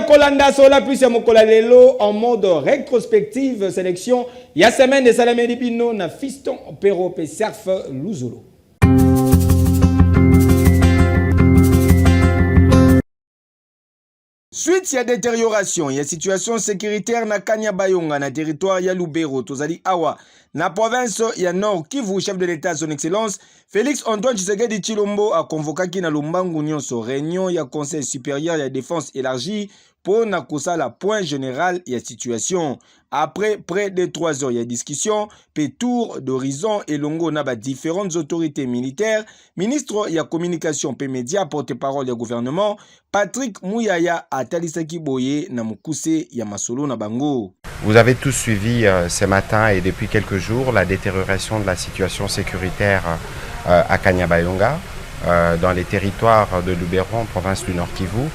Kolanda Sola plus Mokola Lelo en mode rétrospective sélection. Il y a semaine de Salamé Dipino na Fiston Pero Pe Surf Luzolo. Suite ya détérioration ya situation sécuritaire na Kanyabayonga na territoire ya Lubero tozali awa na province ya Nord Kivu. Chef de l'État son excellence Félix Antoine Tshisekedi Tshilombo a convoqué na Lombangu nyonso réunion ya conseil supérieur ya défense élargi pour na kosala point général ya situation. Après près de 3 heures de discussion, pe tour d'horizon et longo na ba différentes autorités militaires, ministre ya communication pe média porte-parole du gouvernement, Patrick Mouyaya a talisaki boye na mukuse ya masolo na bango. Vous avez tous suivi ce matin et depuis quelques jours la détérioration de la situation sécuritaire à Kanyabayonga, dans les territoires de Lubero, en province du Nord Kivu.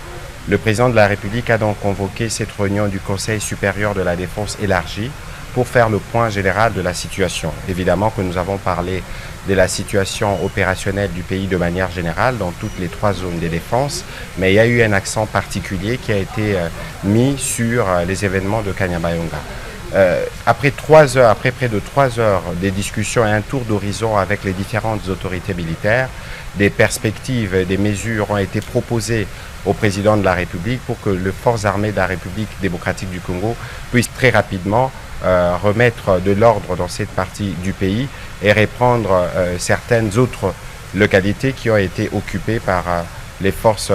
Le président de la République a donc convoqué cette réunion du Conseil supérieur de la défense élargie pour faire le point général de la situation. Évidemment que nous avons parlé de la situation opérationnelle du pays de manière générale dans toutes les 3 zones de défense, mais il y a eu un accent particulier qui a été mis sur les événements de Kanyabayonga. Après près de 3 heures de discussions et un tour d'horizon avec les différentes autorités militaires, des perspectives et des mesures ont été proposées au président de la République pour que les forces armées de la République démocratique du Congo puissent très rapidement remettre de l'ordre dans cette partie du pays et reprendre certaines autres localités qui ont été occupées par les forces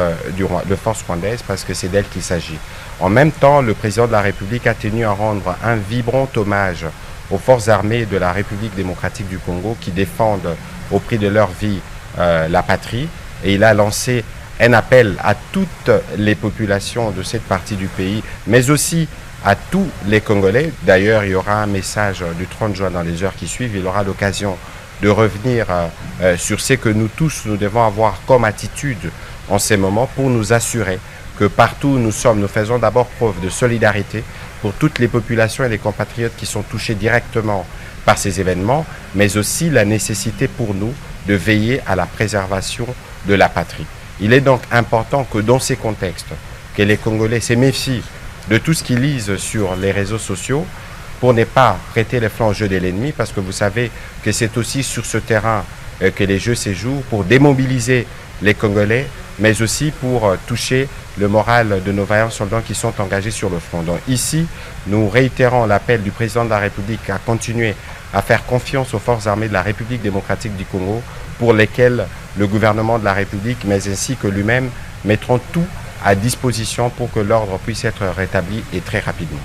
rwandaises, parce que c'est d'elles qu'il s'agit. En même temps, le président de la République a tenu à rendre un vibrant hommage aux forces armées de la République démocratique du Congo qui défendent au prix de leur vie la patrie, et il a lancé un appel à toutes les populations de cette partie du pays, mais aussi à tous les Congolais. D'ailleurs, il y aura un message du 30 juin dans les heures qui suivent. Il aura l'occasion de revenir sur ce que nous tous, nous devons avoir comme attitude en ces moments pour nous assurer que partout où nous sommes, nous faisons d'abord preuve de solidarité pour toutes les populations et les compatriotes qui sont touchés directement par ces événements, mais aussi la nécessité pour nous de veiller à la préservation de la patrie. Il est donc important que dans ces contextes, que les Congolais se méfient de tout ce qu'ils lisent sur les réseaux sociaux pour ne pas prêter les flancs au jeu de l'ennemi, parce que vous savez que c'est aussi sur ce terrain que les jeux se jouent, pour démobiliser les Congolais, mais aussi pour toucher le moral de nos vaillants soldats qui sont engagés sur le front. Donc ici, nous réitérons l'appel du président de la République à continuer à faire confiance aux forces armées de la République démocratique du Congo, pour lesquelles le gouvernement de la République, mais ainsi que lui-même, mettront tout à disposition pour que l'ordre puisse être rétabli et très rapidement.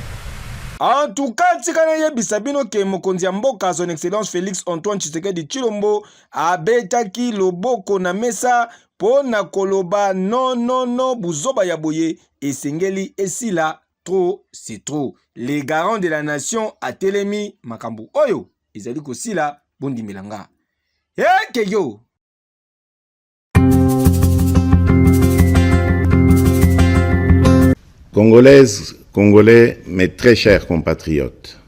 En tout cas, tikana yebisa bino ke mokonzi ya mboka son excellence Félix Antoine Tshisekedi Tshilombo abetaki loboko na mesa po na koloba non buzoba ya boye esengeli esila trop c'est trop. Les garants de la nation a telemi makambu oyo ezali kosila bondi milanga. Keyo. Congolaises, Congolais, mes très chers compatriotes,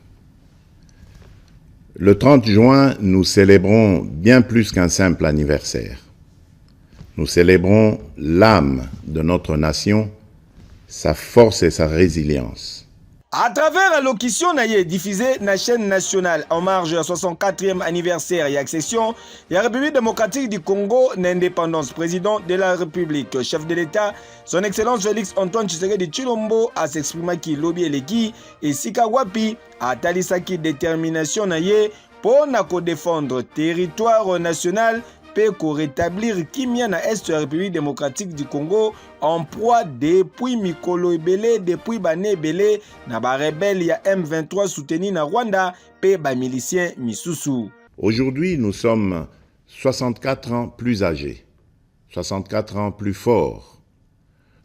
le 30 juin, nous célébrons bien plus qu'un simple anniversaire. Nous célébrons l'âme de notre nation, sa force et sa résilience. À travers la locution diffusée na chaîne nationale en marge à 64e anniversaire et accession, la République démocratique du Congo l'indépendance, président de la République, chef de l'État, son excellence Félix Antoine Tshisekedi Tshilombo a s'exprimé qui lobby eleki et sika wapi a talisaki détermination pour na ko défendre territoire national pe ko rétablir kimia na est ya République démocratique du Congo en proie depuis mikolo ebele depuis bane ebele na ba rebelle ya M23 soutenu na Rwanda pe ba milicien misusu. Aujourd'hui, nous sommes 64 ans plus âgés, 64 ans plus forts,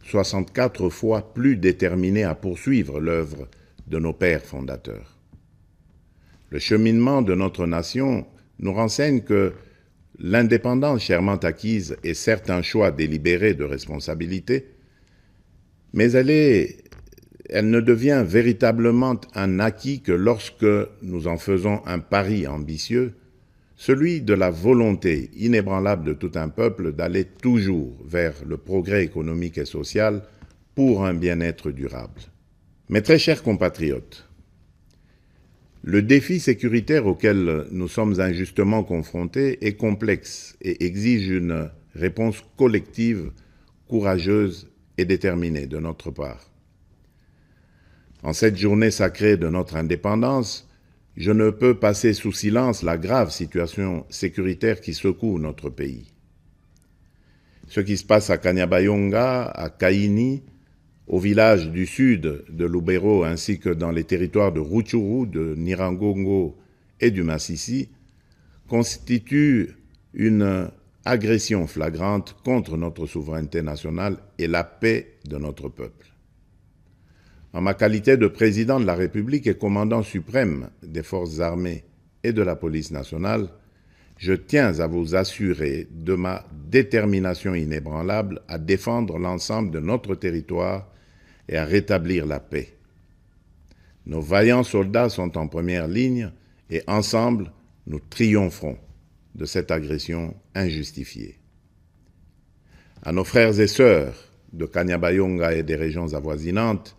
64 fois plus déterminés à poursuivre l'œuvre de nos pères fondateurs. Le cheminement de notre nation nous renseigne que l'indépendance chèrement acquise est certes un choix délibéré de responsabilité, mais elle ne devient véritablement un acquis que lorsque nous en faisons un pari ambitieux, celui de la volonté inébranlable de tout un peuple d'aller toujours vers le progrès économique et social pour un bien-être durable. Mes très chers compatriotes, le défi sécuritaire auquel nous sommes injustement confrontés est complexe et exige une réponse collective, courageuse et déterminée de notre part. En cette journée sacrée de notre indépendance, je ne peux passer sous silence la grave situation sécuritaire qui secoue notre pays. Ce qui se passe à Kanyabayonga, à Kaini, au village du sud de Lubero ainsi que dans les territoires de Rutshuru, de Nyiragongo et du Masisi, constitue une agression flagrante contre notre souveraineté nationale et la paix de notre peuple. En ma qualité de président de la République et commandant suprême des forces armées et de la police nationale, je tiens à vous assurer de ma détermination inébranlable à défendre l'ensemble de notre territoire et à rétablir la paix. Nos vaillants soldats sont en première ligne et ensemble, nous triompherons de cette agression injustifiée. À nos frères et sœurs de Kanyabayonga et des régions avoisinantes,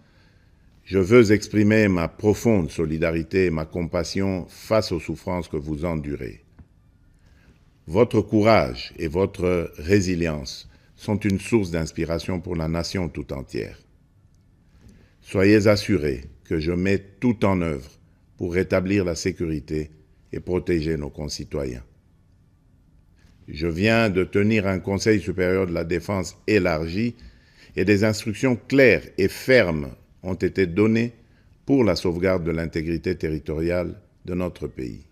je veux exprimer ma profonde solidarité et ma compassion face aux souffrances que vous endurez. Votre courage et votre résilience sont une source d'inspiration pour la nation tout entière. Soyez assurés que je mets tout en œuvre pour rétablir la sécurité et protéger nos concitoyens. Je viens de tenir un Conseil supérieur de la défense élargi et des instructions claires et fermes ont été données pour la sauvegarde de l'intégrité territoriale de notre pays.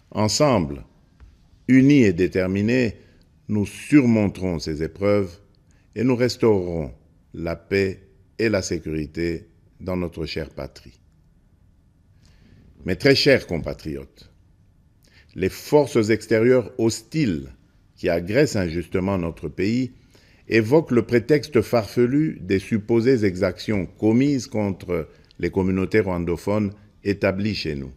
Ensemble, unis et déterminés, nous surmonterons ces épreuves et nous restaurerons la paix et la sécurité dans notre chère patrie. Mes très chers compatriotes, les forces extérieures hostiles qui agressent injustement notre pays évoquent le prétexte farfelu des supposées exactions commises contre les communautés rwandophones établies chez nous.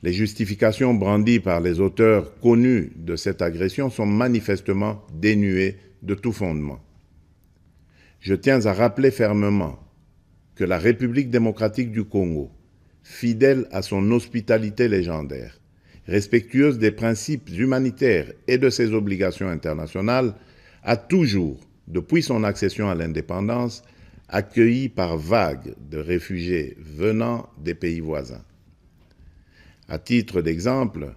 Les justifications brandies par les auteurs connus de cette agression sont manifestement dénuées de tout fondement. Je tiens à rappeler fermement que la République démocratique du Congo, fidèle à son hospitalité légendaire, respectueuse des principes humanitaires et de ses obligations internationales, a toujours, depuis son accession à l'indépendance, accueilli par vagues de réfugiés venant des pays voisins. À titre d'exemple,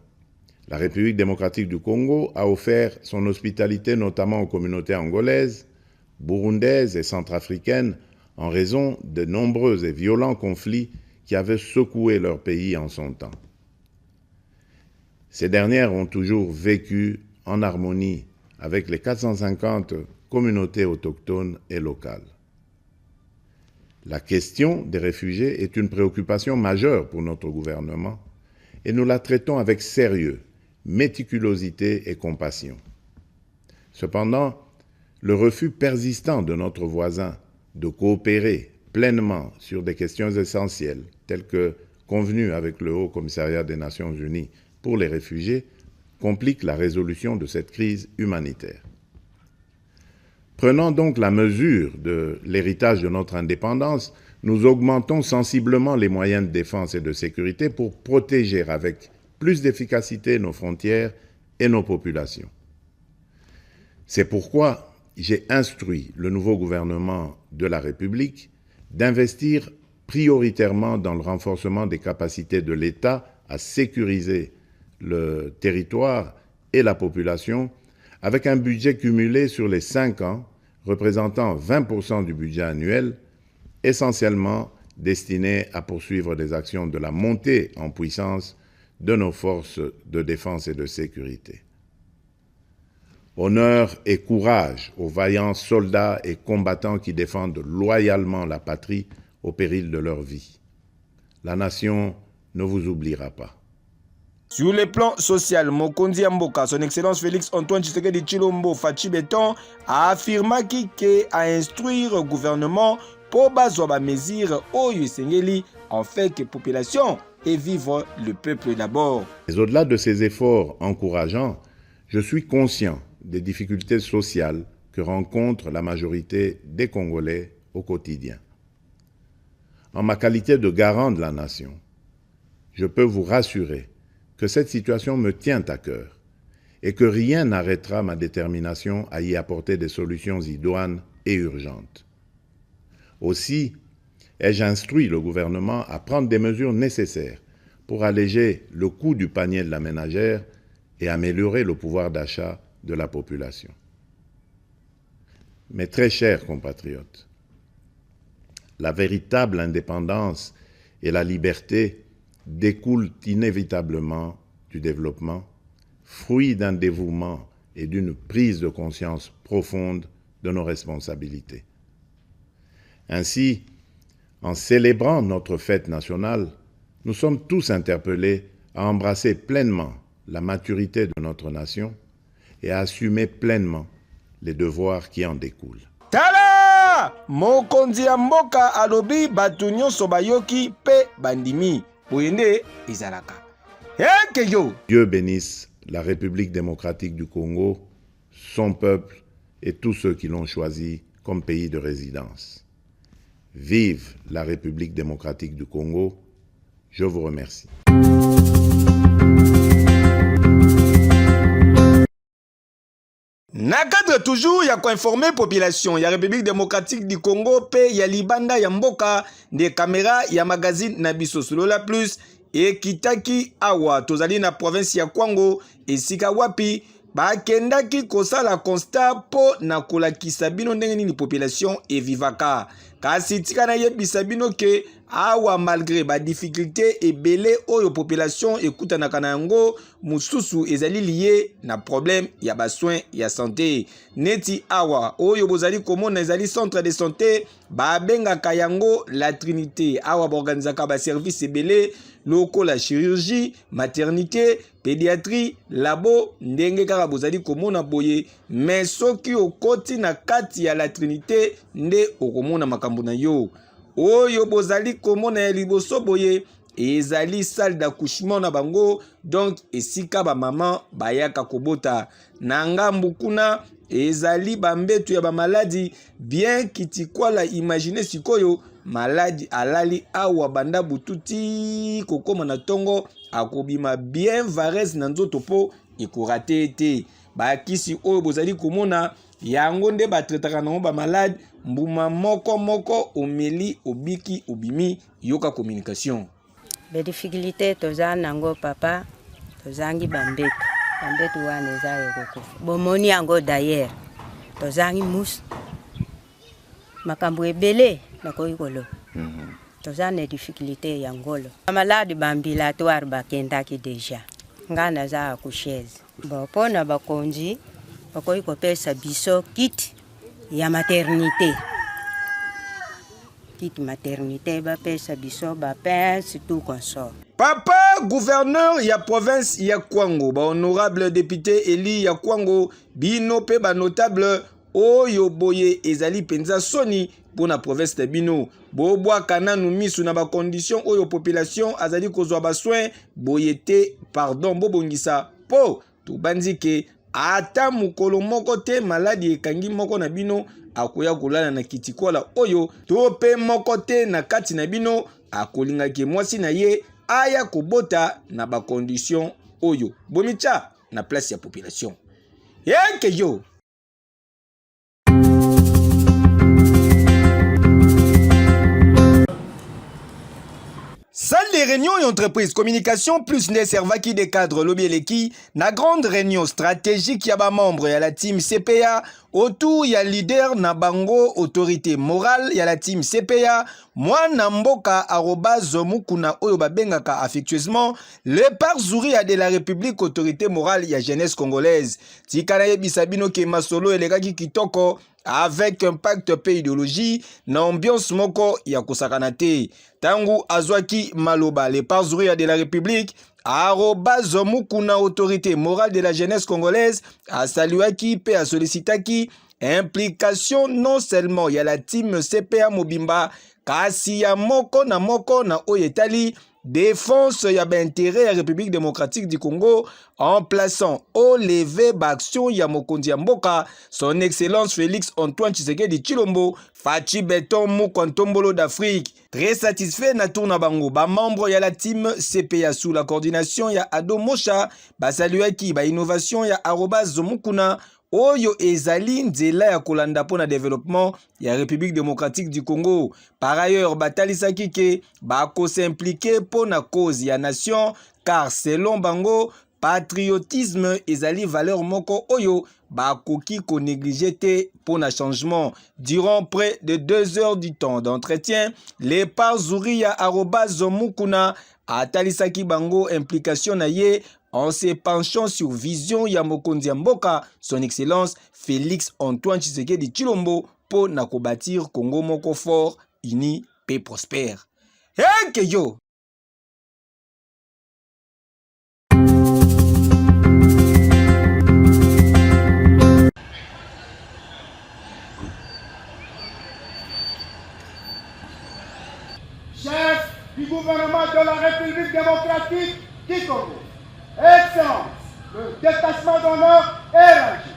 la République démocratique du Congo a offert son hospitalité notamment aux communautés angolaises, burundaises et centrafricaines en raison de nombreux et violents conflits qui avaient secoué leur pays en son temps. Ces dernières ont toujours vécu en harmonie avec les 450 communautés autochtones et locales. La question des réfugiés est une préoccupation majeure pour notre gouvernement et nous la traitons avec sérieux, méticulosité et compassion. Cependant, le refus persistant de notre voisin de coopérer pleinement sur des questions essentielles, telles que convenues avec le Haut Commissariat des Nations Unies pour les réfugiés, complique la résolution de cette crise humanitaire. Prenant donc la mesure de l'héritage de notre indépendance, nous augmentons sensiblement les moyens de défense et de sécurité pour protéger avec plus d'efficacité nos frontières et nos populations. C'est pourquoi j'ai instruit le nouveau gouvernement de la République d'investir prioritairement dans le renforcement des capacités de l'État à sécuriser le territoire et la population, avec un budget cumulé sur les 5 ans, représentant 20% du budget annuel, essentiellement destiné à poursuivre des actions de la montée en puissance de nos forces de défense et de sécurité. Honneur et courage aux vaillants soldats et combattants qui défendent loyalement la patrie au péril de leur vie. La nation ne vous oubliera pas. Sur le plan social, Mokonzi Mboka, son Excellence Félix Antoine Tshisekedi Tshilombo Fachi Beton, a affirmé qu'il a instruit le gouvernement pour baser mesures Oyo Sengeli en fait que la population et vivre le peuple d'abord. Mais au-delà de ces efforts encourageants, je suis conscient des difficultés sociales que rencontre la majorité des Congolais au quotidien. En ma qualité de garant de la nation, je peux vous rassurer que cette situation me tient à cœur et que rien n'arrêtera ma détermination à y apporter des solutions idoines et urgentes. Aussi, ai-je instruit le gouvernement à prendre des mesures nécessaires pour alléger le coût du panier de la ménagère et améliorer le pouvoir d'achat de la population. Mes très chers compatriotes, la véritable indépendance et la liberté découlent inévitablement du développement, fruit d'un dévouement et d'une prise de conscience profonde de nos responsabilités. Ainsi, en célébrant notre fête nationale, nous sommes tous interpellés à embrasser pleinement la maturité de notre nation et à assumer pleinement les devoirs qui en découlent. Tala! Mokonzi Mboka alobi batu nyonso bayoki pe bandimi. Boyende izalaka. Yo! Dieu bénisse la République démocratique du Congo, son peuple et tous ceux qui l'ont choisi comme pays de résidence. Vive la République démocratique du Congo. Je vous remercie. Na cadre toujours ya informer population ya République démocratique du Congo pe ya libanda ya mboka de caméra ya magazine na biso Solola Plus e kitaki awa tozali na province ya Kwango esika wapi bakendaki kosala constat po na kolakisa bino ndenge nini population evivaka kasi tika na yebisa bino ke awa malgré ba difficulté ebele oyo population ekutanaka na yango mususu ezali lié na problème ya ba soins ya santé neti awa oyo bozali komona ezali centre de santé ba bengaka yango la Trinité awa organizaka ba service ebele loko la chirurgie maternité pédiatrie labo ndenge kaka bozali komona boye mais soki okoti na kati ya la Trinité nde okomona makambo na yo oyo bozali komona ya liboso boye ezali salle d'accouchement na bango donc esika ba maman bayaka kobota na ngambu kuna ezali bambetu ya ba maladi bien kitikwala imaginer sikoyo maladi alali awa banda bututi kokoma na tongo akobima bien varese na nzoto po ekorate ete bakisi oyo bozali komona yango nde batretaka nango ba malade mbuma moko omeli obiki obimi yoka communication. Be difficulté toza nango papa tozangi bambetu wana eza yokokufa bomoni yango d'ailleurs tozangi mus makambo ebele nakoki koloba toza na difficulté ya ngolo bamaladi baambulatoire bakendaki deja nga naza akusheze bon mpona bakonzi bakoki kopesa biso kit ya maternité bapesa biso bapince tout consort. Papa gouverneur ya province ya Kwango ba honorable député Eli ya Kwango bino pe ba notable oyo boye ezali penza soni pona province de bino bobwa kananu misu na ba condition oyo population azali kozwa ba soin boye te pardon bobongisa po tubanzike ata mukolo moko te maladi ekangi moko na bino akoya kolala na kitikola oyo to pe moko te na kati na bino akolingaki mwasi na ye aya kobota na ba condition oyo bomicha na place ya population yeke yo. Salle de réunions et entreprises communication plus ne servaki des cadres lobieleki na grande réunion stratégique ya ba membre ya la team CPA autour ya leader na bango autorité morale ya la team CPA mwana mboka @mukuna oyo babengaka affectueusement le Parzuri de la République autorité morale ya jeunesse congolaise tikana yebisa bino ke masolo elekaki kitoko avec un pacte pe idéologie na ambiance moko ya kosakana te tangu azwaki maloba le Parzuri de la République @mukuna autorité morale de la jeunesse congolaise a saluaki pe a sollicitaki implication non seulement ya la team CPA Mobimba kasi ya moko na oyetali défense ya intérêt ya République démocratique du Congo en plaçant au levé d'action ya mokonzi ya mboka son excellence Félix Antoine Tshisekedi Tshilombo Fachi Beton Mokontombolo d'Afrique. Très satisfait na tourna bango ba membre ya la team CPA sous la coordination ya Ado Mosha ba saluaki ba innovation ya @mukuna oyo ezali nzela ya kolanda pona développement ya République démocratique du Congo. Par ailleurs, batalisaki ke bako s'impliquer pona cause ya nation car selon bango patriotisme ezali valeur moko oyo bakoki ko négliger te pona changement. Durant près de 2 heures du temps d'entretien, les Parzuri ya @mukuna atalisaki bango implication na ye en se penchant sur vision ya mokonzi ya mboka son excellence Félix Antoine Tshisekedi Tshilombo po na ko bâtir Congo moko fort, uni pe prospère. Hey yo! Chef du gouvernement de la République démocratique du Congo, Excellence, le détachement d'honneur est élargi.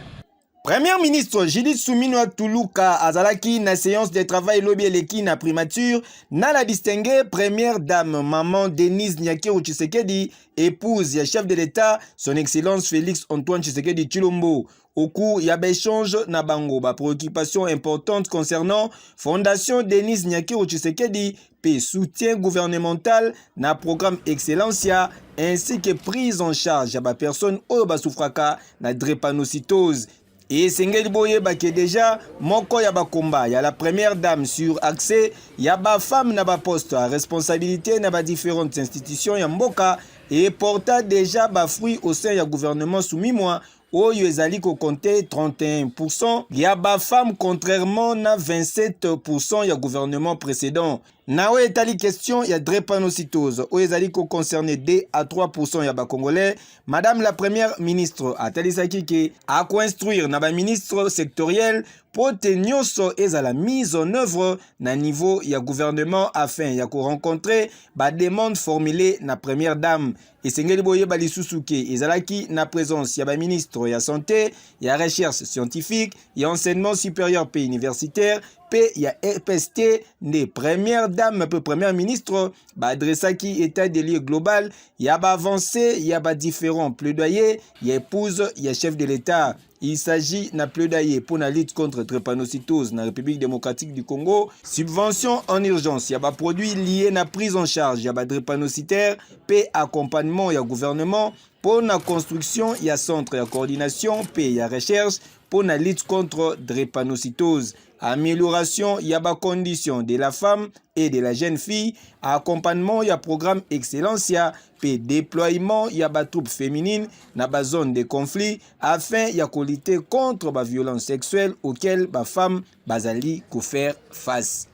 Premier ministre Judith Suminwa Tuluka azalaki na séance de travail lobieleki na primature na la distinguée première dame maman Denise Nyakeru Tshisekedi, épouse ya chef de l'État son excellence Félix Antoine Tshisekedi Tshilombo. Au cours ya échange na bango ba préoccupation importante concernant Fondation Denise Nyakeru Tshisekedi pe soutien gouvernemental na programme Excellencia ainsi que prise en charge ya ba personne oyo ba souffraka na drépanocytose. Et Sengeli Boye Bake déjà, moko ya bakomba, ya la première dame sur accès, ya ba femme na ba poste à responsabilité na ba différentes institutions ya mboka et porta déjà ba fruit au sein ya gouvernement soumis moi. Oyo ezali ko compter 31% ya ba femme contrairement na 27% ya gouvernement précédent. Na oyo etali question ya drépanocytose oyo ezali ko concerner 2 à 3% ya ba congolais. Madame la première ministre atalisaki ke a construire na ba ministre sectoriel pote nyonso ezala mise en œuvre na niveau ya gouvernement afin ya ko rencontrer ba demande formulée na première dame. Esengeli boye balisusu ke ezalaki na présence ya ba ministre ya santé, ya recherche scientifique, ya enseignement supérieur pe universitaire, pe ya EPST ne première dame pe première ministre ba adressaki état des lieux global, ya ba avancé, ya ba différents plaidoyers, ya épouse, ya chef de l'État. Il s'agit d'un plaidoyer pour la lutte contre la drépanocytose dans la République démocratique du Congo. Subvention en urgence, il y a des produits liés à la prise en charge, il y a des drépanocytaires, paix accompagnement, il y a gouvernement. Pour la construction, il y a centre, il y a coordination, paix, il y a recherche. Pour la lutte contre la drépanocytose. Amélioration, il y a des conditions de la femme et de la jeune fille. Accompagnement, il y a programme Excellencia. Puis déploiement, il y a des troupes féminines dans la zone de conflit afin de lutter contre la violence sexuelle auxquelles les femmes bazali ko faire face.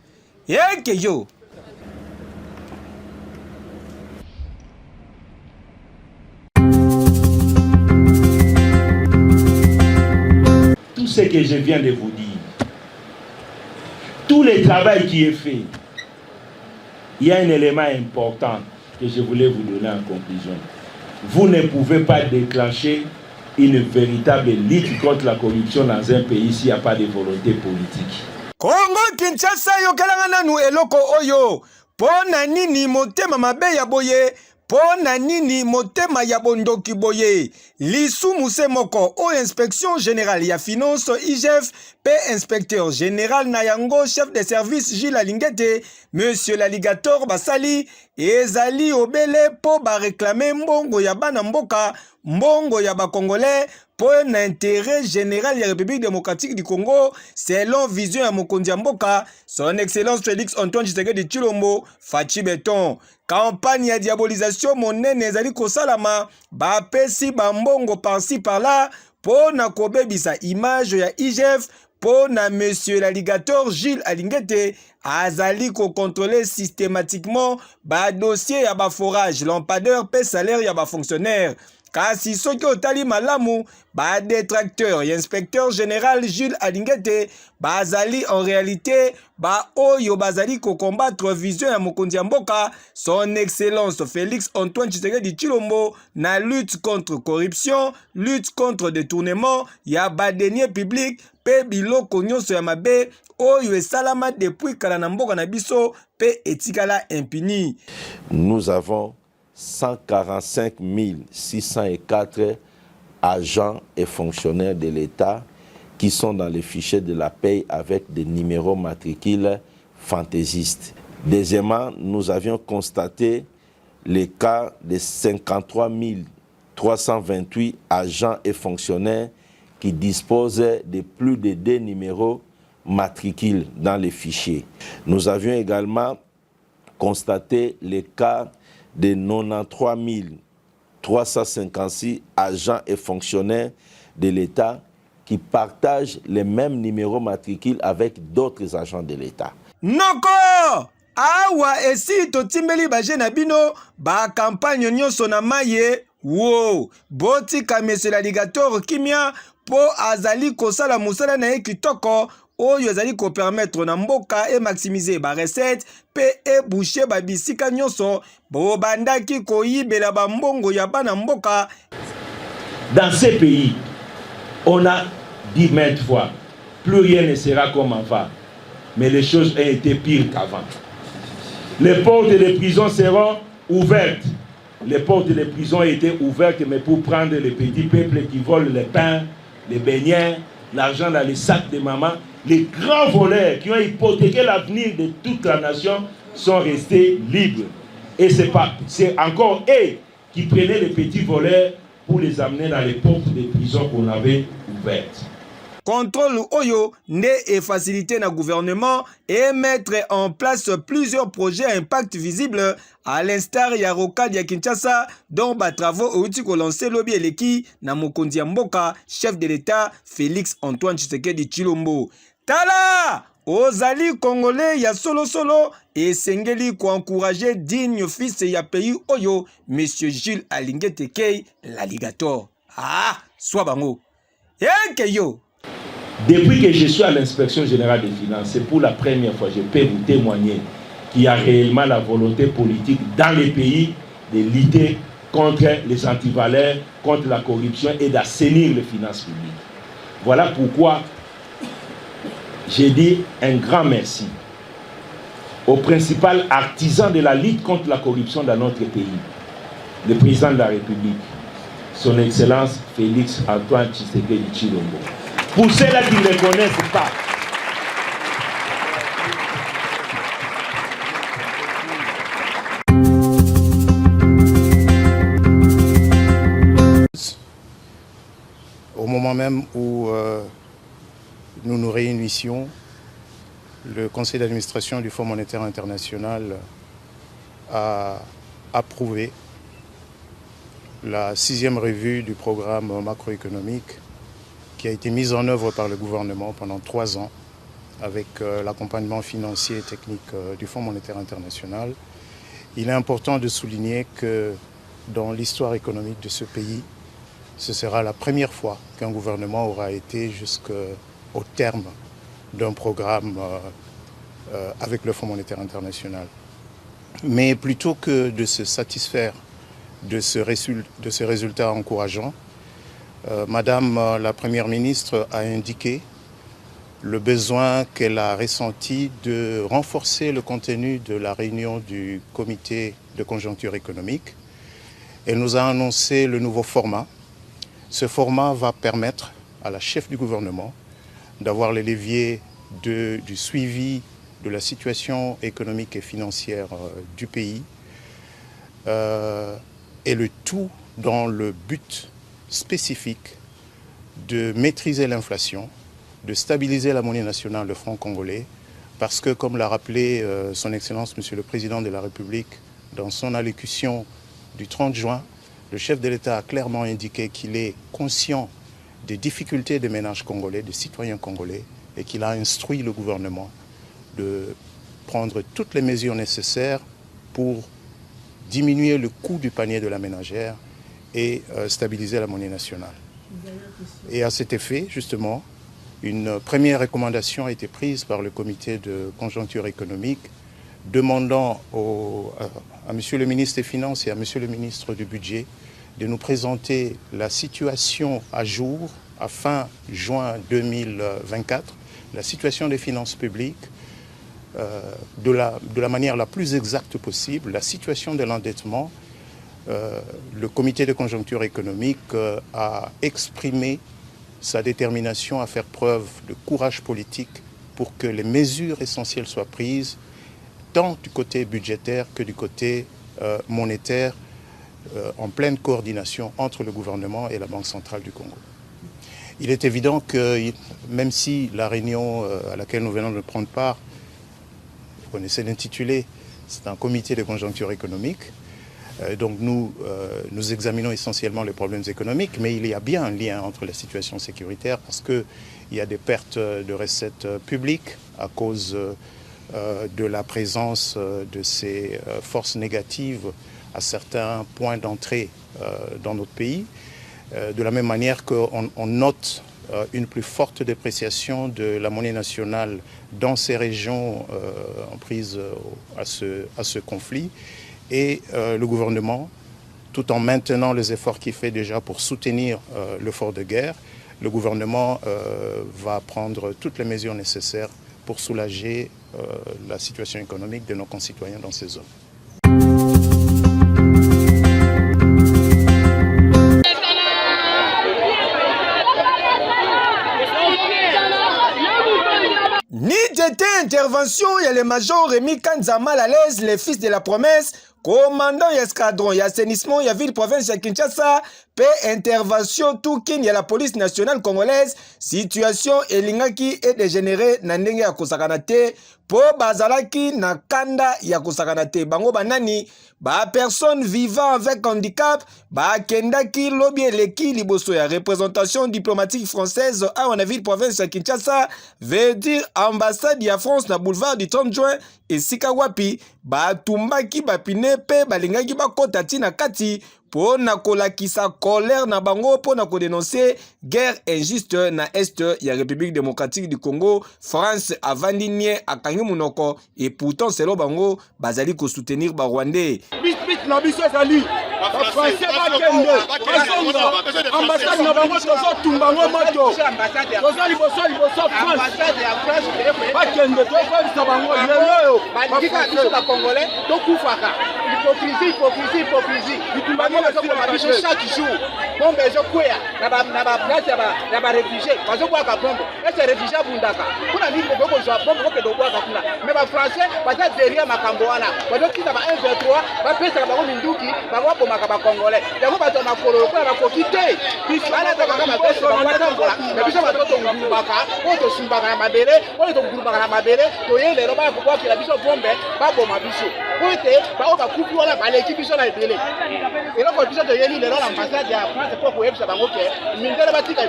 Yo! Tout ce que je viens de vous dire, tout le travail qui est fait, il y a un élément important que je voulais vous donner en conclusion. Vous ne pouvez pas déclencher une véritable lutte contre la corruption dans un pays s'il n'y a pas de volonté politique. Congo Kinshasa yo kalanga nanu eloko oyo pona nini motema mabe ya boye Pona nini motema ya bondoki boye lisumu se moko o inspection générale ya finance IGF pe inspecteur général na yango chef de service Gilles Alingete monsieur l'alligator basali ezali obele po ba réclamer mbongo ya bana mboka mbongo ya ba congolais pour un intérêt général de la République démocratique du Congo, selon vision à Mokonzi Mboka, son excellence Félix Antoine Tshisekedi Tshilombo, Fachi Beton. Campagne de diabolisation monnaie nezali kosalama, ba pesi bambongo par-ci par-là, pour na kobebisa image ya IGF, pour na monsieur l'alligator Gilles Alingete, azali ko contrôler systématiquement ba dossier ya ba forage, lampadaire, pe salaire ya ba fonctionnaire. Kasi soki otali malamu ba détracteur et inspecteur général Gilles Alingete bazali en réalité ba oyo bazali ko combattre vision ya Mokonzi Mboka son excellence Félix Antoine Tshisekedi Tshilombo na lutte contre corruption, lutte contre détournement ya ba deniers publics pe biloko nyonso ya mabe oyo esalama depuis kala na mboka na biso pe etikala impuni. Nous avons 145 604 agents et fonctionnaires de l'État qui sont dans les fichiers de la paie avec des numéros matricules fantaisistes. Deuxièmement, nous avions constaté les cas de 53 328 agents et fonctionnaires qui disposaient de plus de 2 numéros matricules dans les fichiers. Nous avions également constaté les cas de 93 356 agents et fonctionnaires de l'État qui partagent les mêmes numéros matricules avec d'autres agents de l'État. Noko! Awa esi totimbeli baje na bino ba campagne nyonso na maye wo boti ka monsieur l'alligator kimia po azali kosala musala na ye kitoko oyo ezali ko permettre na mboka et maximiser ba recette pe e boucher ba bisika nyonso bo bandaki koyibela ba mbongo ya bana mboka. Dans ces pays, on a dit maintes fois, plus rien ne sera comme avant, mais les choses ont été pires qu'avant. Les portes des prisons seront ouvertes. Les portes des prisons étaient ouvertes, mais pour prendre les petits peuples qui volent les pains, les beignets, l'argent dans les sacs de maman, les grands voleurs qui ont hypothéqué l'avenir de toute la nation sont restés libres. Et c'est encore eux qui prenaient les petits voleurs pour les amener dans les portes des prisons qu'on avait ouvertes. Contrôle Oyo ne et faciliter le gouvernement et mettre en place plusieurs projets à impact visible à l'instar Yaroka de Kinshasa dont ba travaux ont été lancés lobby eleki na Mokonzi Mboka chef de l'État Félix Antoine Tshisekedi Tshilombo. Tala Ozali Congolais ya solo et sengeli ko encourager digne fils ya pays Oyo monsieur Gilles Alingete Kei l'alligator. Ah, soit bango. Yeke yo. Depuis que je suis à l'inspection générale des finances, c'est pour la première fois, je peux vous témoigner qu'il y a réellement la volonté politique dans les pays de lutter contre les antivaleurs, contre la corruption et d'assainir les finances publiques. Voilà pourquoi j'ai dit un grand merci au principal artisan de la lutte contre la corruption dans notre pays, le président de la République, son Excellence Félix Antoine Tshisekedi Tshilombo. Pour ceux-là qui ne le connaissent pas, au moment même où nous nous réunissions, le conseil d'administration du Fonds monétaire international a approuvé la 6e revue du programme macroéconomique qui a été mise en œuvre par le gouvernement pendant 3 ans avec l'accompagnement financier et technique du Fonds monétaire international. Il est important de souligner que dans l'histoire économique de ce pays, ce sera la première fois qu'un gouvernement aura été jusqu'au terme d'un programme avec le Fonds monétaire international. Mais plutôt que de se satisfaire de ce résultat encourageant, Madame la Première ministre a indiqué le besoin qu'elle a ressenti de renforcer le contenu de la réunion du comité de conjoncture économique Elle nous a annoncé le nouveau format. Ce format va permettre à la chef du gouvernement d'avoir les leviers du suivi de la situation économique et financière du pays, et le tout dans le but spécifique de maîtriser l'inflation, de stabiliser la monnaie nationale, le franc congolais, parce que, comme l'a rappelé son Excellence, Monsieur le Président de la République, dans son allocution du 30 juin, le chef de l'État a clairement indiqué qu'il est conscient des difficultés des ménages congolais, des citoyens congolais, et qu'il a instruit le gouvernement de prendre toutes les mesures nécessaires pour diminuer le coût du panier de la ménagère et stabiliser la monnaie nationale. Et à cet effet, justement, une première recommandation a été prise par le comité de conjoncture économique demandant à Monsieur le ministre des Finances et à Monsieur le ministre du Budget de nous présenter la situation à jour à fin juin 2024, la situation des finances publiques de la manière la plus exacte possible, la situation de l'endettement. Le comité de conjoncture économique a exprimé sa détermination à faire preuve de courage politique pour que les mesures essentielles soient prises, tant du côté budgétaire que du côté monétaire, en pleine coordination entre le gouvernement et la Banque centrale du Congo. Il est évident que même si la réunion à laquelle nous venons de prendre part, vous connaissez l'intitulé, c'est un comité de conjoncture économique, donc nous examinons essentiellement les problèmes économiques, mais il y a bien un lien entre la situation sécuritaire parce qu'il y a des pertes de recettes publiques à cause de la présence de ces forces négatives à certains points d'entrée dans notre pays. De la même manière qu'on note une plus forte dépréciation de la monnaie nationale dans ces régions en prise à ce conflit. Et le gouvernement, tout en maintenant les efforts qu'il fait déjà pour soutenir l'effort de guerre, le gouvernement va prendre toutes les mesures nécessaires pour soulager la situation économique de nos concitoyens dans ces zones. Intervention, il y a le major Rémi Kanzama Lalès, le fils de la promesse, commandant y escadron, y assainissement, y ville province ya Kinshasa, pe intervention tout kin y a la police nationale congolaise, situation elingaki et dégénéré na ndenge ya kosakana te, po bazalaki na kanda ya kosakana te. Bango banani, ba personne vivant avec handicap, ba kendaki lobi eleki liboso ya représentation diplomatique française à la ville province ya Kinshasa, veut dire ambassade ya France na boulevard du 30 juin et Sikawapi, ba tumbaki ba pine pe balingaki ba kota tina kati po na kolakisa colère na bango po na ko dénoncer guerre injuste na est ya République démocratique du Congo. France avandi nie akangi munoko et pourtant selo bango bazali ko soutenir ba Rwandais. Bit na biso ezali ba français bakende bazonga ambassade na bango tozo tumbango moto tozo liboso France bakende tozo bango lelo bandika biso ba congolais to kufaka hypocrisie bitumbango bazokoma biso chaque jour bombe ezokwea na ba place ya ba réfugiés bazobwaka bombe ese réfugiés bundaka kuna nini bokozwa bombe kokedo bwaka kuna mais ba français baza derrière makambo wana bazokita ba 1-3 bapesa bango minduki bango bomaka ba congolais yango bato makolo kuna bakoki te biso ana taka mapesa batambola mais biso batoto ngubaka oto simbaka na mabele oto ngubaka na mabele toyele roba kwa kila biso bombe baboma biso ote ba bakupi wana baleki biso na ebele eloko biso toyeli lelo na ambassade ya France po koyebisa bango ke mindele batika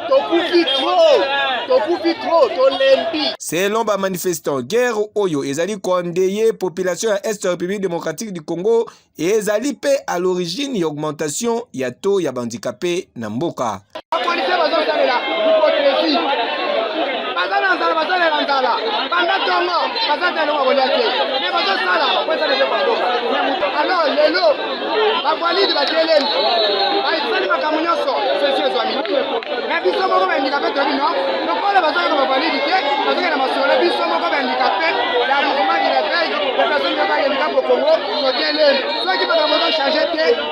tokufi trop tolembi. Selon ba manifestants, guerre oyo ezali kondeye population ya Est République démocratique du Congo et ezali pe à l'origine ya augmentation ya taux ya bandicapé na mboka. Alors, lelo, bavalide batelemi, baisali makambo nyonso, sesi ezwami. Mais biso moko bahandicapé toyebi no, lokola bazalaka bavalide te, bazalaka na masolo, biso moko bahandicapé, ya mouvement qui réveille, les personnes qui ont un handicap au Congo, ceux qui veulent changer,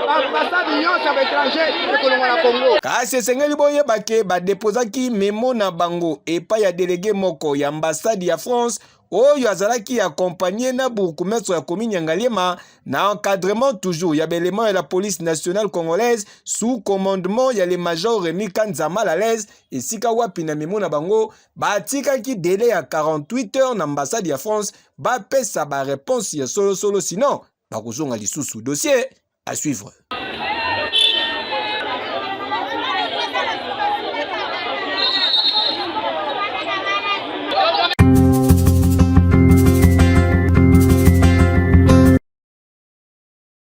l'ambassade à l'étranger, le Congo. Kasi sengeli boye bake ba déposaki memo na bango epa ya délégué moko ya ambassade ya France oyo azalaki accompagné na bourgmestre ya commune Ngaliema na encadrement toujours ya l'élément de la police nationale congolaise sous commandement ya le major Rémi Kanzama Lalez esika wapi na memo na bango batikaki délai ya 48 heures na ambassade ya France ba pesa ba réponse ya solo sinon bakozonga lisusu dossier à suivre.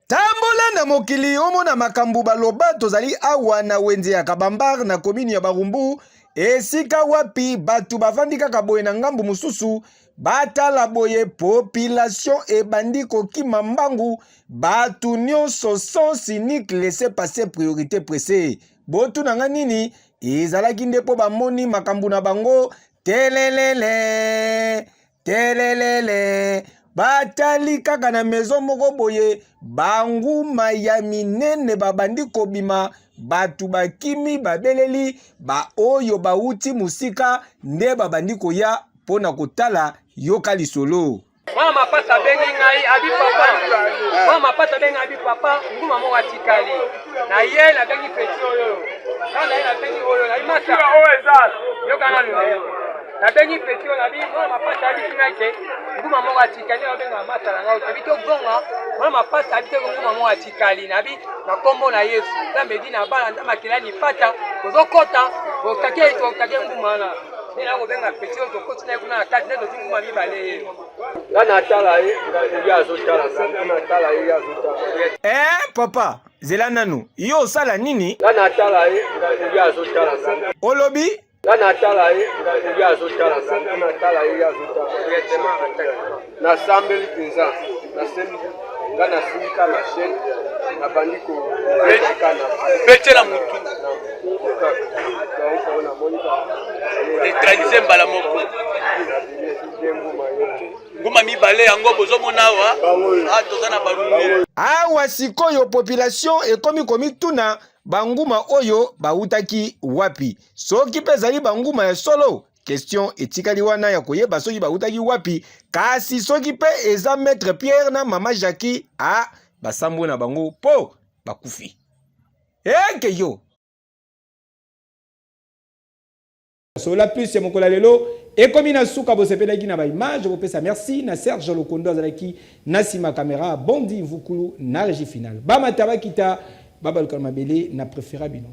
Tambola na mokili omo na makambu baloba tozali awa na wenze ya Kabambar na komini ya Barumbu esika wapi batu bavandi kaka boye na ngambu mususu batala boye population ebandi kokima mbangu batu nyonso sans unique laisser passer priorité pressée botu nanga nini ezalaki ndepo bamoni makambu na bango telelele batali kaka na maison moko boye banguma ya minene babandi kobima batu bakimi babeleli ba oyo bauti musika nde babandi koya pona kotala yoka lisolo. Mama pata bengi ngai abi papa. Mama pata bengi abi papa nguma mo watikali. Na ye na bengi peti oyo. Kana na bengi oyo na imasa oyo ezal. Yoka na lelo. Na bengi peti oyo na bi mama pata abi kinake. Nguma mo watikali na benga mata na ngao. Tabi to gonga. Mama pata abi te nguma mo watikali na bi na kombo na Yesu. Na medi na bala ndama kilani pata. Kozokota. Okake nguma na. Nina ngobenga peti oyo kokoti na kuna na kati neto nguma mibale. Papa, zela nanu, yo sala nini? Olobi? Awa sikoyo population ekomi tuna banguma oyo bautaki wapi soki pezali banguma ya solo question etikali wana ya koyeba soki bautaki wapi kasi soki pe eza maître Pierre na mama Jackie basambo na bango po bakufi eke yo Sola plus ya mokola lelo ekomi na suka bosepelaki na ba image bopesa merci na Serge Lokondo azalaki na sima caméra bondi vukulu na régie finale ba mataba kita baba lukalmabele na préférabino